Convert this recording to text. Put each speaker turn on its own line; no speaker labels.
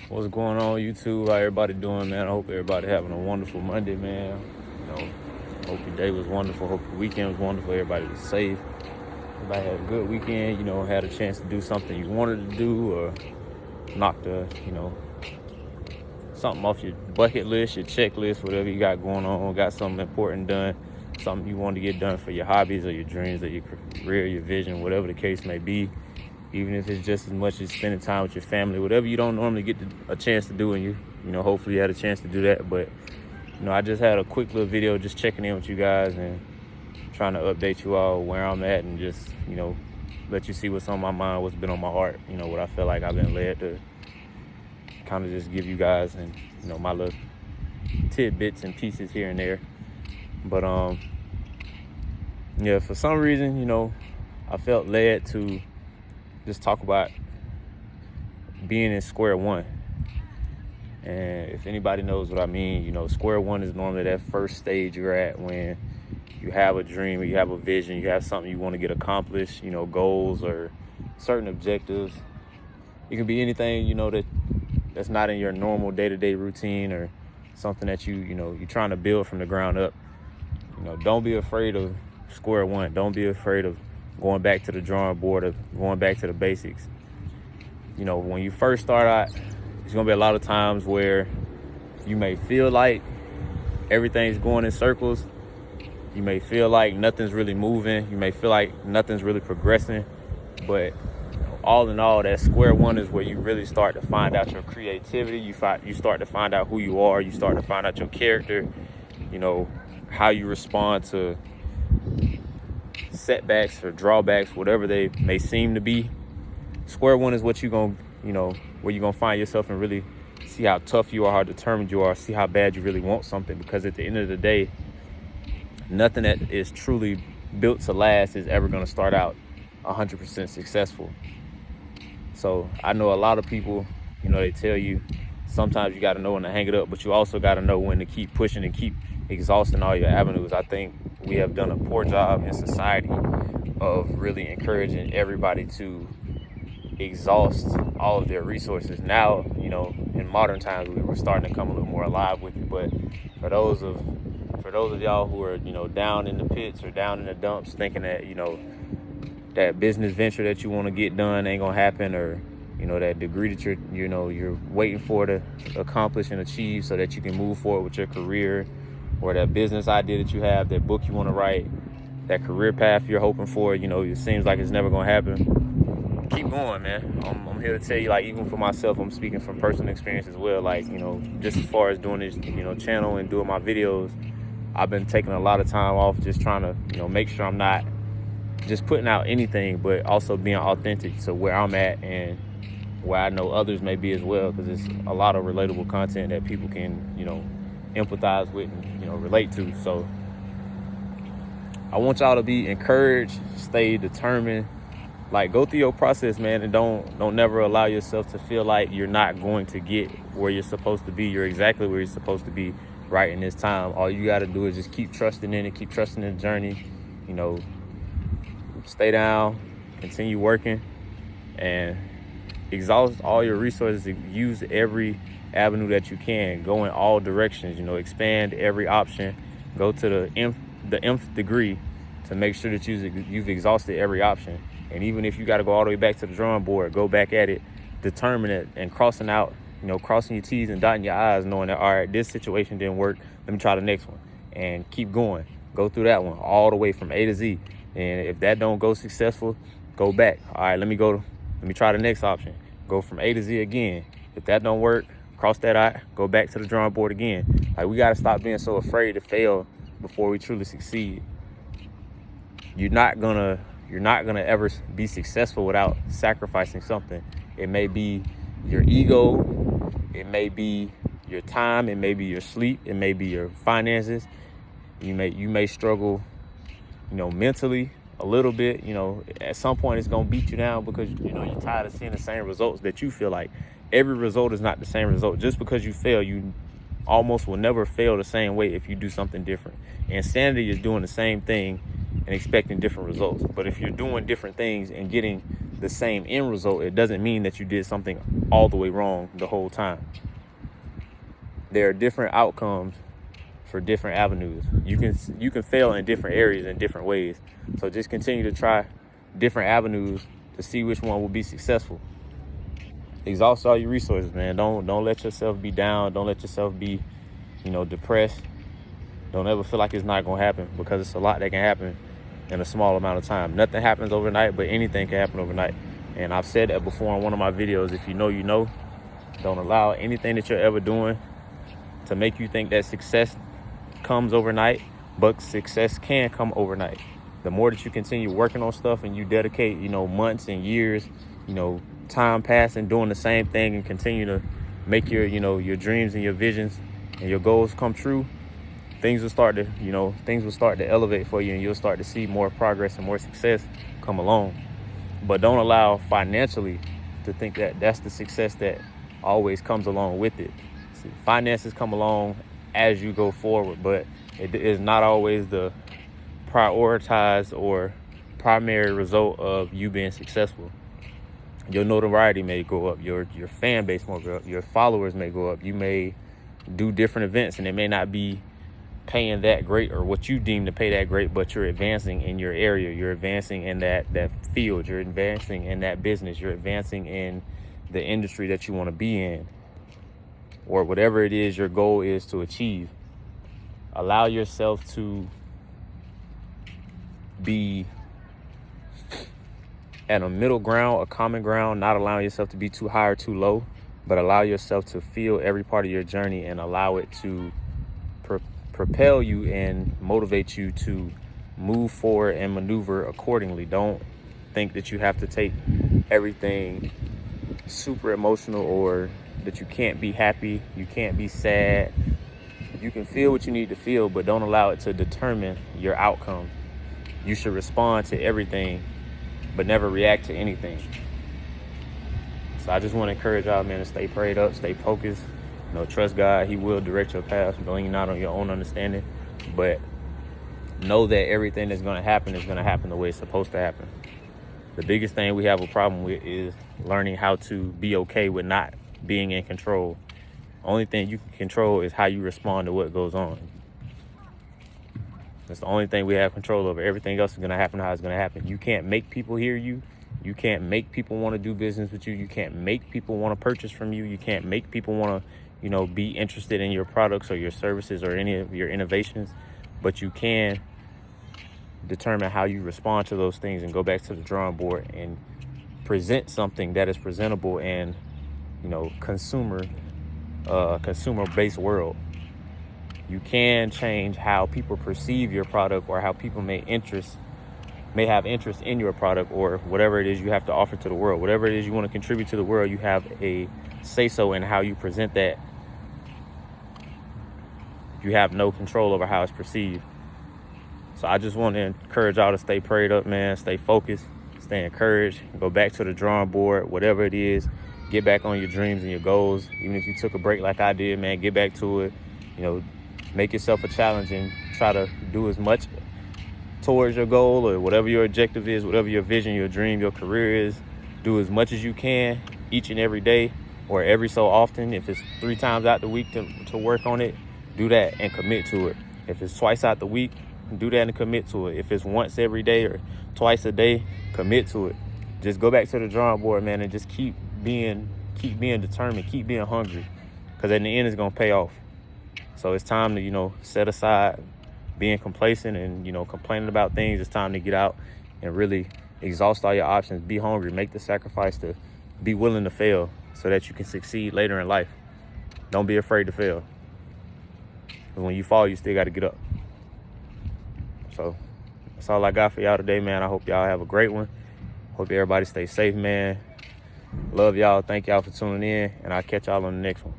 What's going on, YouTube? How everybody doing, man? I hope everybody having a wonderful Monday, man. Hope your day was wonderful. Hope your weekend was wonderful. Everybody was safe. Everybody had a good weekend. Had a chance to do something you wanted to do, or knock something off your bucket list, your checklist, whatever you got going on. Got something important done, something you want to get done for your hobbies or your dreams or your career, your vision, whatever the case may be. Even if it's just as much as spending time with your family, whatever you don't normally get a chance to do, and hopefully you had a chance to do that. But I just had a quick little video just checking in with you guys and trying to update you all where I'm at, and just let you see what's on my mind, what's been on my heart, what I feel like I've been led to kind of just give you guys, and my little tidbits and pieces here and there. But for some reason, I felt led to just talk about being in square one. And if anybody knows what I mean, square one is normally that first stage you're at when you have a dream or you have a vision, you have something you want to get accomplished, goals or certain objectives. It can be anything, that's not in your normal day-to-day routine, or something that you're trying to build from the ground up. Don't be afraid of square one. Don't be afraid of going back to the drawing board, or going back to the basics. When you first start out, there's gonna be a lot of times where you may feel like everything's going in circles. You may feel like nothing's really moving. You may feel like nothing's really progressing. But all in all, that square one is where you really start to find out your creativity. You start to find out who you are. You start to find out your character. How you respond to setbacks or drawbacks, whatever they may seem to be. Square one is what you're gonna, where you're gonna find yourself and really see how tough you are, how determined you are, see how bad you really want something. Because at the end of the day, nothing that is truly built to last is ever gonna start out 100% successful. So I know a lot of people, they tell you sometimes you gotta know when to hang it up, but you also gotta know when to keep pushing and keep exhausting all your avenues. I think we have done a poor job in society of really encouraging everybody to exhaust all of their resources. Now, in modern times, we're starting to come a little more alive with it. But for those of y'all who are, down in the pits or down in the dumps, thinking that, that business venture that you want to get done ain't gonna happen, or that degree that you're waiting for to accomplish and achieve so that you can move forward with your career, or that business idea that you have, that book you want to write, that career path you're hoping for, it seems like it's never gonna happen. Keep going, man. I'm here to tell you, like, even for myself, I'm speaking from personal experience as well. Like, just as far as doing this, channel and doing my videos, I've been taking a lot of time off, just trying to, make sure I'm not just putting out anything, but also being authentic to where I'm at and where I know others may be as well, because it's a lot of relatable content that people can, empathize with and, relate to. So I want y'all to be encouraged, stay determined, like, go through your process, man, and don't never allow yourself to feel like you're not going to get where you're supposed to be. You're exactly where you're supposed to be right in this time. All you got to do is just keep trusting in it, keep trusting in the journey, stay down, continue working, and exhaust all your resources. Use every avenue that you can. Go in all directions, expand every option. Go to the nth degree to make sure that you've exhausted every option. And even if you got to go all the way back to the drawing board, go back at it, determine it, and crossing your T's and dotting your I's, knowing that, all right, this situation didn't work, let me try the next one, and keep going. Go through that one all the way from A to Z. And if that don't go successful, go back. All right, let me try the next option. Go from A to Z again. If that don't work, cross that out, go back to the drawing board again. Like, we got to stop being so afraid to fail before we truly succeed. You're not gonna ever be successful without sacrificing something. It may be your ego, it may be your time, it may be your sleep, it may be your finances. You may struggle, mentally a little bit. At some point it's gonna beat you down, because you're tired of seeing the same results that you feel like. Every result is not the same result. Just because you fail, you almost will never fail the same way if you do something different. Insanity is doing the same thing and expecting different results. But if you're doing different things and getting the same end result, it doesn't mean that you did something all the way wrong the whole time. There are different outcomes for different avenues. You can fail in different areas in different ways. So just continue to try different avenues to see which one will be successful. Exhaust all your resources, man. Don't let yourself be down. Don't let yourself be, depressed. Don't ever feel like it's not gonna happen, because it's a lot that can happen in a small amount of time. Nothing happens overnight, but anything can happen overnight. And I've said that before in one of my videos. If you know, you know. Don't allow anything that you're ever doing to make you think that success comes overnight, but success can come overnight. The more that you continue working on stuff and you dedicate, months and years, time passing doing the same thing, and continue to make your, your dreams and your visions and your goals come true, things will start to elevate for you, and you'll start to see more progress and more success come along. But don't allow financially to think that that's the success that always comes along with it. See, finances come along as you go forward, but it is not always the prioritized or primary result of you being successful. Your notoriety may go up, your fan base may go up, your followers may go up. You may do different events and it may not be paying that great or what you deem to pay that great, but you're advancing in your area, you're advancing in that field, you're advancing in that business, you're advancing in the industry that you want to be in, or whatever it is your goal is to achieve. Allow yourself to be at a middle ground, a common ground, not allowing yourself to be too high or too low, but allow yourself to feel every part of your journey and allow it to propel you and motivate you to move forward and maneuver accordingly. Don't think that you have to take everything super emotional, or that you can't be happy, you can't be sad. You can feel what you need to feel, but don't allow it to determine your outcome. You should respond to everything, but never react to anything. So I just want to encourage y'all, man, to stay prayed up, stay focused. Trust God. He will direct your path. Lean not on your own understanding, but know that everything that's going to happen is going to happen the way it's supposed to happen. The biggest thing we have a problem with is learning how to be okay with not being in control. Only thing you can control is how you respond to what goes on. That's the only thing we have control over. Everything else is going to happen how it's going to happen. You can't make people hear you. You can't make people want to do business with you. You can't make people want to purchase from you. You can't make people want to, be interested in your products or your services or any of your innovations. But you can determine how you respond to those things and go back to the drawing board and present something that is presentable and, consumer-based world. You can change how people perceive your product, or how people may have interest in your product, or whatever it is you have to offer to the world. Whatever it is you want to contribute to the world, you have a say-so in how you present that. You have no control over how it's perceived. So I just want to encourage y'all to stay prayed up, man. Stay focused, stay encouraged, go back to the drawing board, whatever it is. Get back on your dreams and your goals. Even if you took a break like I did, man, get back to it. Make yourself a challenge and try to do as much towards your goal, or whatever your objective is, whatever your vision, your dream, your career is. Do as much as you can each and every day, or every so often. If it's 3 times out the week to work on it, do that and commit to it. If it's twice out the week, do that and commit to it. If it's once every day or twice a day, commit to it. Just go back to the drawing board, man, and just keep being determined, keep being hungry, because at the end it's gonna pay off. So it's time to, set aside being complacent and, complaining about things. It's time to get out and really exhaust all your options. Be hungry, make the sacrifice to be willing to fail so that you can succeed later in life. Don't be afraid to fail, because when you fall, you still got to get up. So that's all I got for y'all today, man. I hope y'all have a great one. Hope everybody stays safe, man. Love y'all. Thank y'all for tuning in, and I'll catch y'all on the next one.